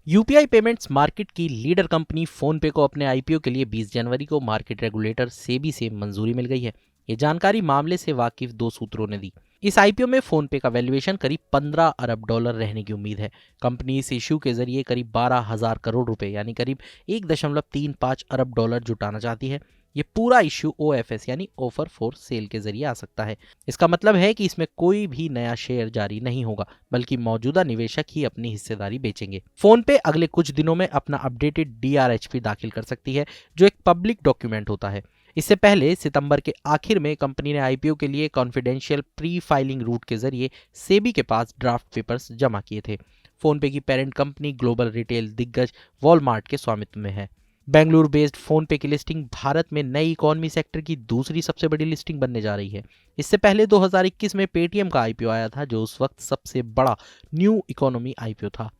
UPI payments market की leader company PhonePe को अपने आईपीओ के लिए 20 जनवरी को मार्केट रेगुलेटर सेबी से मंजूरी मिल गई है। ये जानकारी मामले से वाकिफ दो सूत्रों ने दी। इस आईपीओ में फोनपे का वैल्यूएशन करीब 15 अरब डॉलर रहने की उम्मीद है। कंपनी इस इश्यू के जरिए करीब 12,000 करोड़ रुपए यानी करीब 1.35 अरब डॉलर जुटाना चाहती है। ये पूरा इश्यू ओएफएस यानी ऑफर फॉर सेल के जरिए आ सकता है। इसका मतलब है कि इसमें कोई भी नया शेयर जारी नहीं होगा, बल्कि मौजूदा निवेशक ही अपनी हिस्सेदारी बेचेंगे। फोन पे अगले कुछ दिनों में अपना अपडेटेड डीआरएचपी दाखिल कर सकती है, जो एक पब्लिक डॉक्यूमेंट होता है। इससे पहले सितंबर के आखिर में कंपनी ने आईपीओ के लिए कॉन्फिडेंशियल प्री फाइलिंग रूट के जरिए सेबी के पास ड्राफ्ट पेपर्स जमा किए थे। फोनपे की पेरेंट कंपनी ग्लोबल रिटेल दिग्गज वॉलमार्ट के स्वामित्व में है। बेंगलुरु बेस्ड फोनपे की लिस्टिंग भारत में नई इकोनॉमी सेक्टर की दूसरी सबसे बड़ी लिस्टिंग बनने जा रही है। इससे पहले 2021 में पेटीएम का आईपीओ आया था, जो उस वक्त सबसे बड़ा न्यू इकोनॉमी आईपीओ था।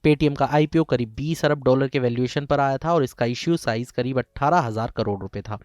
पेटीएम का आईपीओ करीब 20 अरब डॉलर के वैल्यूएशन पर आया था और इसका इश्यू साइज करीब 18,000 करोड़ रुपए था।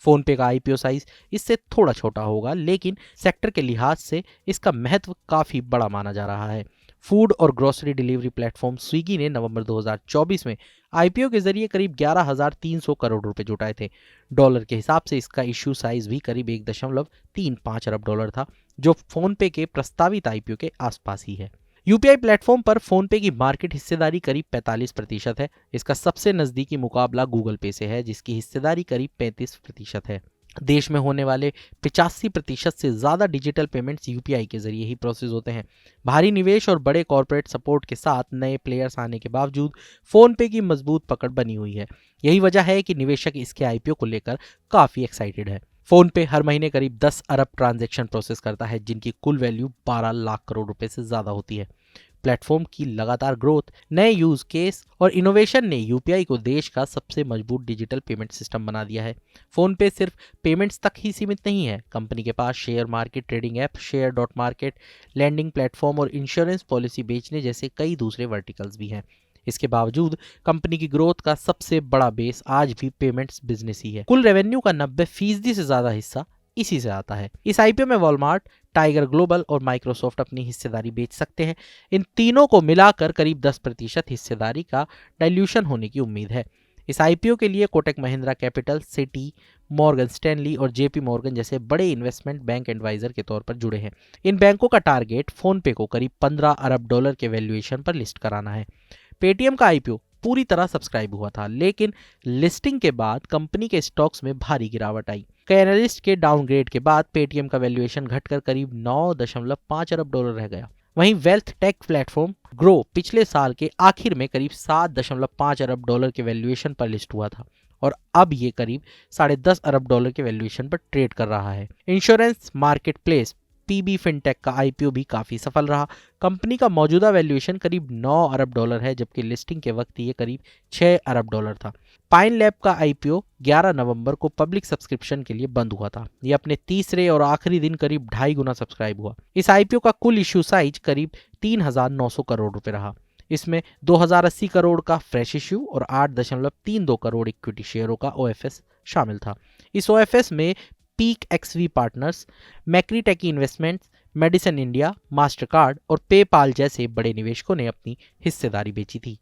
फोनपे का आईपीओ साइज इससे थोड़ा छोटा होगा, लेकिन सेक्टर के लिहाज से इसका महत्व काफी बड़ा माना जा रहा है। फूड और ग्रोसरी डिलीवरी प्लेटफॉर्म स्विगी ने नवंबर 2024 में आईपीओ के जरिए करीब 11,300 करोड़ रुपए जुटाए थे। डॉलर के हिसाब से इसका इश्यू साइज भी करीब 1.35 अरब डॉलर था, जो फोनपे के प्रस्तावित आईपीओ के आसपास ही है। यूपीआई प्लेटफॉर्म पर फोनपे की मार्केट हिस्सेदारी करीब 45% है। इसका सबसे नजदीकी मुकाबला गूगल पे से है, जिसकी हिस्सेदारी करीब 35% है। देश में होने वाले 85% से ज्यादा डिजिटल पेमेंट्स यूपीआई के जरिए ही प्रोसेस होते हैं। भारी निवेश और बड़े कॉर्पोरेट सपोर्ट के साथ नए प्लेयर्स आने के बावजूद फोनपे की मजबूत पकड़ बनी हुई है। यही वजह है कि निवेशक इसके आईपीओ को लेकर काफी एक्साइटेड है। फोनपे हर महीने करीब 10 अरब ट्रांजैक्शन प्रोसेस करता है, जिनकी कुल वैल्यू 12 लाख करोड़ रुपए से ज्यादा होती है। प्लेटफॉर्म की लगातार ग्रोथ, नए यूज केस और इनोवेशन ने यूपीआई को देश का सबसे मजबूत डिजिटल पेमेंट सिस्टम बना दिया है। फोन पे सिर्फ पेमेंट्स तक ही सीमित नहीं है। कंपनी के पास share market trading app, share dot market, lending platform और इंश्योरेंस पॉलिसी बेचने जैसे कई दूसरे वर्टिकल्स भी हैं। इसके बावजूद कंपनी की ग्रोथ का सबसे बड़ा बेस आज भी पेमेंट्स बिजनेस ही है। कुल रेवेन्यू का 90% से ज्यादा हिस्सा इसी से आता है। इस आईपीओ में वॉलमार्ट, टाइगर ग्लोबल और माइक्रोसॉफ्ट अपनी हिस्सेदारी बेच सकते हैं। इन तीनों को मिलाकर करीब 10% हिस्सेदारी का डाइल्यूशन होने की उम्मीद है। इस आईपीओ के लिए Kotak Mahindra capital, city, Morgan Stanley और जेपी मॉर्गन जैसे बड़े इन्वेस्टमेंट बैंक एडवाइजर के तौर पर जुड़े हैं। इन बैंकों का टारगेट फोनपे को करीब 15 अरब डॉलर के वैल्यूएशन पर लिस्ट कराना है। पेटीएम का आईपीओ पूरी तरह सब्सक्राइब हुआ था, लेकिन लिस्टिंग के बाद कंपनी के स्टॉक्स में भारी गिरावट आई। कई एनालिस्ट के डाउनग्रेड के बाद पेटीएम का वैल्यूएशन घटकर करीब 9.5 अरब डॉलर रह गया। वहीं वेल्थ टेक प्लेटफॉर्म ग्रो पिछले साल के आखिर में करीब 7.5 अरब डॉलर के वैल्यूएशन पर लिस्ट हुआ था और अब ये करीब 10.5 अरब डॉलर के वैल्यूएशन पर ट्रेड कर रहा है। Insurance marketplace PB fintech का आईपीओ भी काफी सफल रहा। कंपनी का मौजूदा वैल्यूएशन करीब 9 अरब डॉलर है, जबकि लिस्टिंग के वक्त ये करीब 6 अरब डॉलर था। पाइन लैब का आईपीओ 11 नवंबर को पब्लिक सब्सक्रिप्शन के लिए बंद हुआ था। ये अपने तीसरे और आखिरी दिन करीब 2.5 गुना सब्सक्राइब हुआ। इस आईपीओ का कुल इश्यू साइज करीब 3,900 करोड़ रुपए रहा। इसमें 2,080 करोड़ का फ्रेश इश्यू और 8.32 करोड़ इक्विटी शेयरों का ओएफएस शामिल था। इस ओएफएस में Peak XV partners, McRitchie investments, Madison India, Mastercard और पेपाल जैसे बड़े निवेशकों ने अपनी हिस्सेदारी बेची थी।